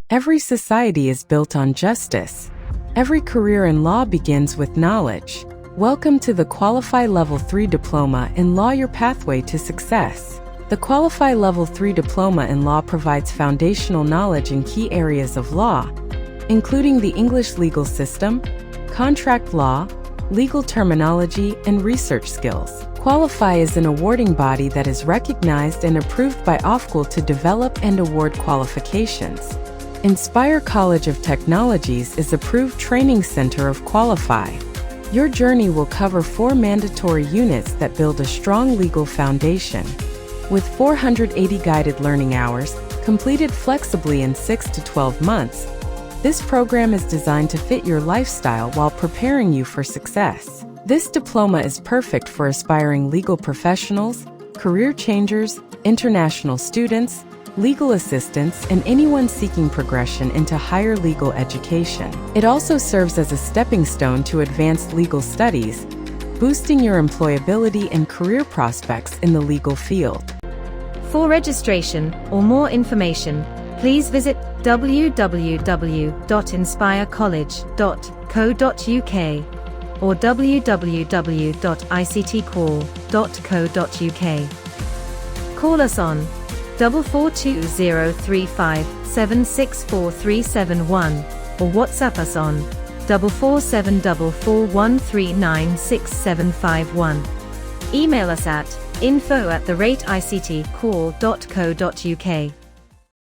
Every society is built on justice. Every career in law begins with knowledge. Welcome to the Qualifi Level 3 Diploma in Law, your pathway to success. The Qualifi Level 3 Diploma in Law provides foundational knowledge in key areas of law, including the English legal system, contract law, legal terminology, and research skills. Qualifi is an awarding body that is recognized and approved by 𝒂𝒑 to develop and award qualifications. 𝒂𝒐𝒖𝒍 College of Technologies is approved training center of Qualifi. Your journey will cover 4 mandatory units that build a strong legal foundation. With 480 guided learning hours, completed flexibly in 6 to 12 months, this program is designed to fit your lifestyle while preparing you for success. This diploma is perfect for aspiring legal professionals, career changers, international students, legal assistants, and anyone seeking progression into higher legal education. It also serves as a stepping stone to advanced legal studies, boosting your employability and career prospects in the legal field. For registration or more information, please visit www.𝒖𝒂𝒍𝒐𝒖𝒂𝒍.co.uk or www.ictcall.co.uk. Call us on 442-035-764-371 or WhatsApp us on 44744139671. Email us at info@𝒖𝒂𝒍𝒂𝒍.co.uk.